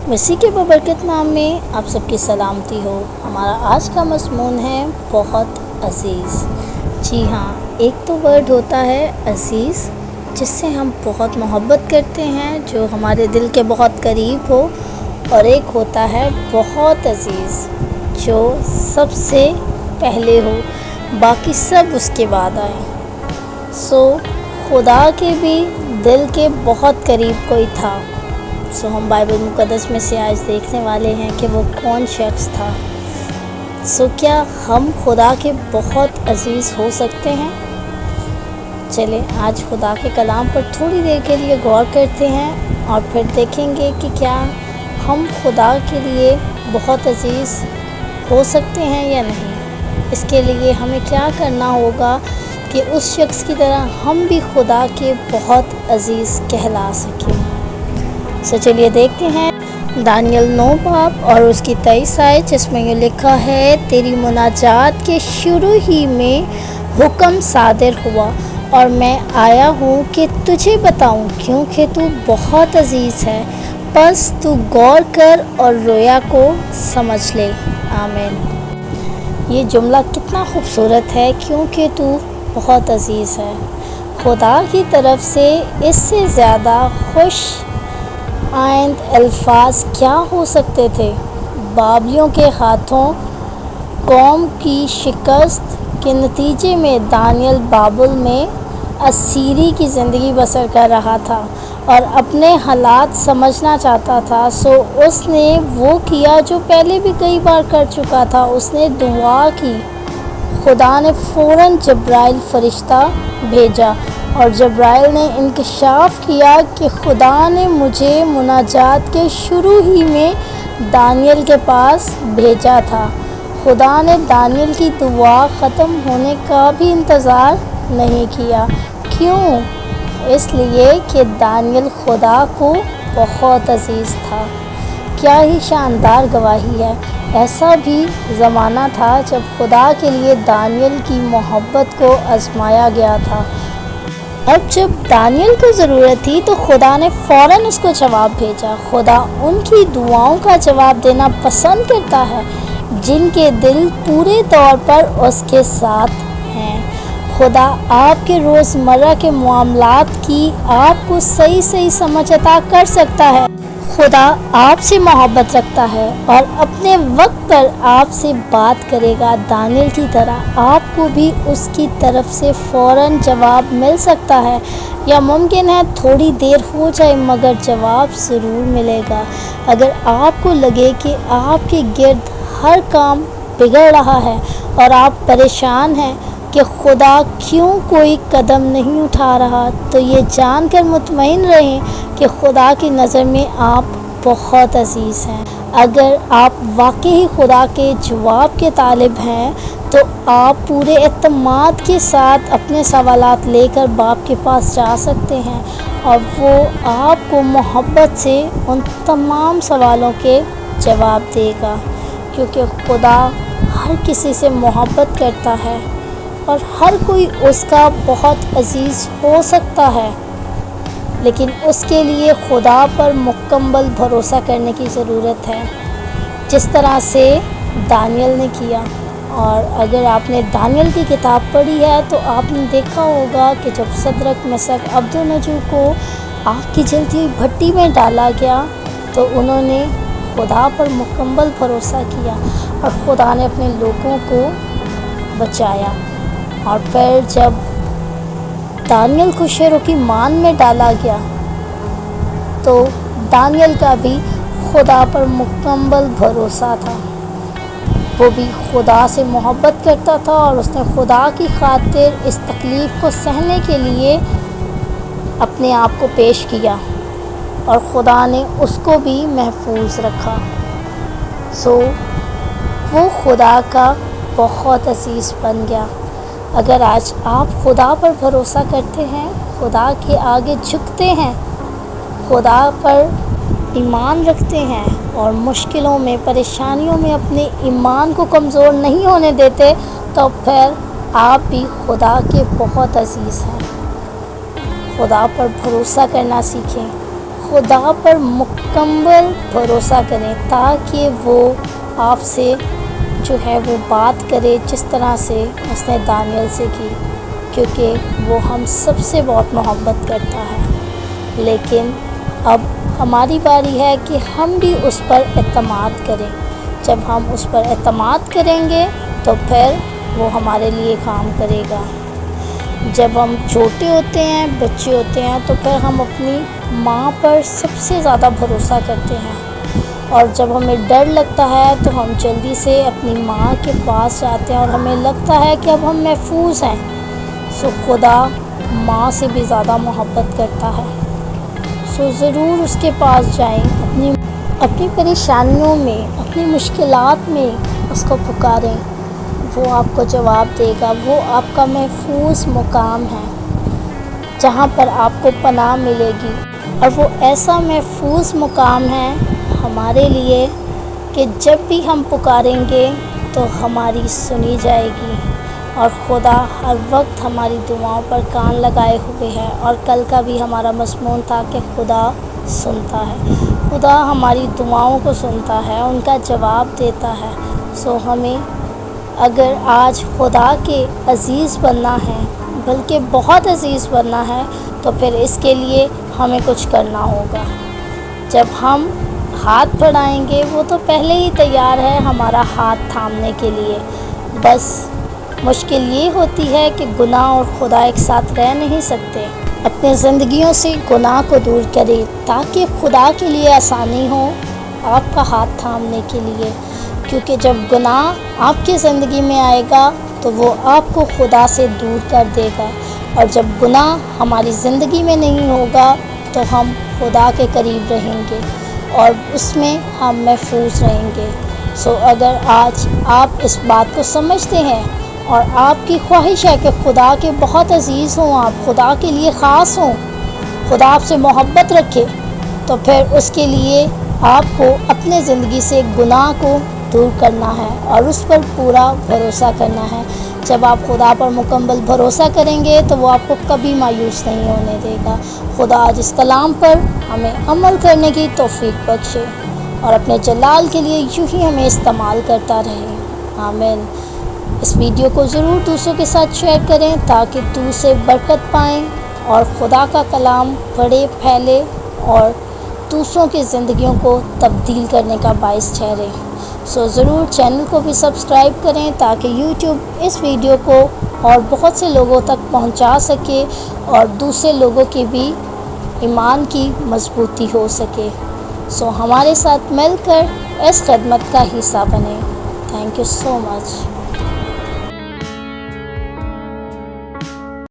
مسیح کے ببرکت نام میں آپ سب کی سلامتی ہو۔ ہمارا آج کا مضمون ہے بہت عزیز۔ جی ہاں، ایک تو ورڈ ہوتا ہے عزیز، جس سے ہم بہت محبت کرتے ہیں، جو ہمارے دل کے بہت قریب ہو، اور ایک ہوتا ہے بہت عزیز، جو سب سے پہلے ہو، باقی سب اس کے بعد آئے۔ خدا کے بھی دل کے بہت قریب کوئی تھا۔ ہم بائبل مقدس میں سے آج دیکھنے والے ہیں کہ وہ کون شخص تھا۔ کیا ہم خدا کے بہت عزیز ہو سکتے ہیں؟ چلیں آج خدا کے کلام پر تھوڑی دیر کے لیے غور کرتے ہیں اور پھر دیکھیں گے کہ کیا ہم خدا کے لیے بہت عزیز ہو سکتے ہیں یا نہیں۔ اس کے لیے ہمیں کیا کرنا ہوگا کہ اس شخص کی طرح ہم بھی خدا کے بہت عزیز کہلا سکیں۔ چلیے دیکھتے ہیں دانیل 9 باب اور اس کی 23 آیت، جس میں یہ لکھا ہے: تیری مناجات کے شروع ہی میں حکم صادر ہوا اور میں آیا ہوں کہ تجھے بتاؤں، کیونکہ تو بہت عزیز ہے، پس تو غور کر اور رویا کو سمجھ لے۔ آمین۔ یہ جملہ کتنا خوبصورت ہے، کیونکہ تو بہت عزیز ہے۔ خدا کی طرف سے اس سے زیادہ خوش آئند الفاظ کیا ہو سکتے تھے؟ بابلیوں کے ہاتھوں قوم کی شکست کے نتیجے میں دانیل بابل میں اسیری کی زندگی بسر کر رہا تھا اور اپنے حالات سمجھنا چاہتا تھا۔ اس نے وہ کیا جو پہلے بھی کئی بار کر چکا تھا، اس نے دعا کی۔ خدا نے فوراً جبرائیل فرشتہ بھیجا اور جبرائیل نے انکشاف کیا کہ خدا نے مجھے مناجات کے شروع ہی میں دانیل کے پاس بھیجا تھا۔ خدا نے دانیل کی دعا ختم ہونے کا بھی انتظار نہیں کیا۔ کیوں؟ اس لیے کہ دانیل خدا کو بہت عزیز تھا۔ کیا ہی شاندار گواہی ہے۔ ایسا بھی زمانہ تھا جب خدا کے لیے دانیل کی محبت کو آزمایا گیا تھا۔ اب جب دانیل کو ضرورت تھی تو خدا نے فوراً اس کو جواب بھیجا۔ خدا ان کی دعاؤں کا جواب دینا پسند کرتا ہے جن کے دل پورے طور پر اس کے ساتھ ہیں۔ خدا آپ کے روزمرہ کے معاملات کی آپ کو صحیح سمجھ عطا کر سکتا ہے۔ خدا آپ سے محبت رکھتا ہے اور اپنے وقت پر آپ سے بات کرے گا۔ دانیل کی طرح آپ کو بھی اس کی طرف سے فوراً جواب مل سکتا ہے، یا ممکن ہے تھوڑی دیر ہو جائے، مگر جواب ضرور ملے گا۔ اگر آپ کو لگے کہ آپ کے گرد ہر کام بگڑ رہا ہے اور آپ پریشان ہیں کہ خدا کیوں کوئی قدم نہیں اٹھا رہا، تو یہ جان کر مطمئن رہیں کہ خدا کی نظر میں آپ بہت عزیز ہیں۔ اگر آپ واقعی خدا کے جواب کے طالب ہیں تو آپ پورے اعتماد کے ساتھ اپنے سوالات لے کر باپ کے پاس جا سکتے ہیں، اور وہ آپ کو محبت سے ان تمام سوالوں کے جواب دے گا، کیونکہ خدا ہر کسی سے محبت کرتا ہے اور ہر کوئی اس کا بہت عزیز ہو سکتا ہے، لیکن اس کے لیے خدا پر مکمل بھروسہ کرنے کی ضرورت ہے، جس طرح سے دانیل نے کیا۔ اور اگر آپ نے دانیل کی کتاب پڑھی ہے تو آپ نے دیکھا ہوگا کہ جب صدرک مسک عبدالنجو کو آگ کی جلتی ہوئی بھٹی میں ڈالا گیا تو انہوں نے خدا پر مکمل بھروسہ کیا اور خدا نے اپنے لوگوں کو بچایا۔ اور پھر جب دانیل کو شیروں کی مان میں ڈالا گیا تو دانیل کا بھی خدا پر مکمل بھروسہ تھا۔ وہ بھی خدا سے محبت کرتا تھا اور اس نے خدا کی خاطر اس تکلیف کو سہنے کے لیے اپنے آپ کو پیش کیا، اور خدا نے اس کو بھی محفوظ رکھا۔ وہ خدا کا بہت عزیز بن گیا۔ اگر آج آپ خدا پر بھروسہ کرتے ہیں، خدا کے آگے جھکتے ہیں، خدا پر ایمان رکھتے ہیں اور مشکلوں میں، پریشانیوں میں اپنے ایمان کو کمزور نہیں ہونے دیتے، تو پھر آپ بھی خدا کے بہت عزیز ہیں۔ خدا پر بھروسہ کرنا سیکھیں، خدا پر مکمل بھروسہ کریں تاکہ وہ آپ سے جو ہے وہ بات کرے جس طرح سے اس نے دانیال سے کی، کیونکہ وہ ہم سب سے بہت محبت کرتا ہے۔ لیکن اب ہماری باری ہے کہ ہم بھی اس پر اعتماد کریں۔ جب ہم اس پر اعتماد کریں گے تو پھر وہ ہمارے لیے کام کرے گا۔ جب ہم چھوٹے ہوتے ہیں، بچے ہوتے ہیں، تو پھر ہم اپنی ماں پر سب سے زیادہ بھروسہ کرتے ہیں، اور جب ہمیں ڈر لگتا ہے تو ہم جلدی سے اپنی ماں کے پاس جاتے ہیں اور ہمیں لگتا ہے کہ اب ہم محفوظ ہیں۔ سو خدا ماں سے بھی زیادہ محبت کرتا ہے، سو ضرور اس کے پاس جائیں، اپنی پریشانیوں میں، اپنی مشکلات میں اس کو پکاریں، وہ آپ کو جواب دے گا۔ وہ آپ کا محفوظ مقام ہے جہاں پر آپ کو پناہ ملے گی، اور وہ ایسا محفوظ مقام ہے ہمارے لیے کہ جب بھی ہم پکاریں گے تو ہماری سنی جائے گی، اور خدا ہر وقت ہماری دعاؤں پر کان لگائے ہوئے ہے۔ اور کل کا بھی ہمارا مضمون تھا کہ خدا سنتا ہے، خدا ہماری دعاؤں کو سنتا ہے، ان کا جواب دیتا ہے۔ سو ہمیں اگر آج خدا کے عزیز بننا ہے، بلکہ بہت عزیز بننا ہے، تو پھر اس کے لیے ہمیں کچھ کرنا ہوگا۔ جب ہم ہاتھ بڑھائیں گے، وہ تو پہلے ہی تیار ہے ہمارا ہاتھ تھامنے کے لیے۔ بس مشکل یہ ہوتی ہے کہ گناہ اور خدا ایک ساتھ رہ نہیں سکتے۔ اپنے زندگیوں سے گناہ کو دور کریں تاکہ خدا کے لیے آسانی ہو آپ کا ہاتھ تھامنے کے لیے، کیونکہ جب گناہ آپ کی زندگی میں آئے گا تو وہ آپ کو خدا سے دور کر دے گا، اور جب گناہ ہماری زندگی میں نہیں ہوگا تو ہم خدا کے قریب رہیں گے اور اس میں ہم محفوظ رہیں گے۔ سو اگر آج آپ اس بات کو سمجھتے ہیں اور آپ کی خواہش ہے کہ خدا کے بہت عزیز ہوں، آپ خدا کے لیے خاص ہوں، خدا آپ سے محبت رکھے، تو پھر اس کے لیے آپ کو اپنے زندگی سے گناہ کو دور کرنا ہے اور اس پر پورا بھروسہ کرنا ہے۔ جب آپ خدا پر مکمل بھروسہ کریں گے تو وہ آپ کو کبھی مایوس نہیں ہونے دے گا۔ خدا آج اس کلام پر ہمیں عمل کرنے کی توفیق بخشے اور اپنے جلال کے لیے یوں ہی ہمیں استعمال کرتا رہے۔ آمین۔ اس ویڈیو کو ضرور دوسروں کے ساتھ شیئر کریں تاکہ دوسرے برکت پائیں اور خدا کا کلام بڑھے، پھیلے اور دوسروں کی زندگیوں کو تبدیل کرنے کا باعث ٹھہرے۔ سو ضرور چینل کو بھی سبسکرائب کریں تاکہ یوٹیوب اس ویڈیو کو اور بہت سے لوگوں تک پہنچا سکے اور دوسرے لوگوں کی بھی ایمان کی مضبوطی ہو سکے۔ سو ہمارے ساتھ مل کر اس خدمت کا حصہ بنیں۔ Thank you so much.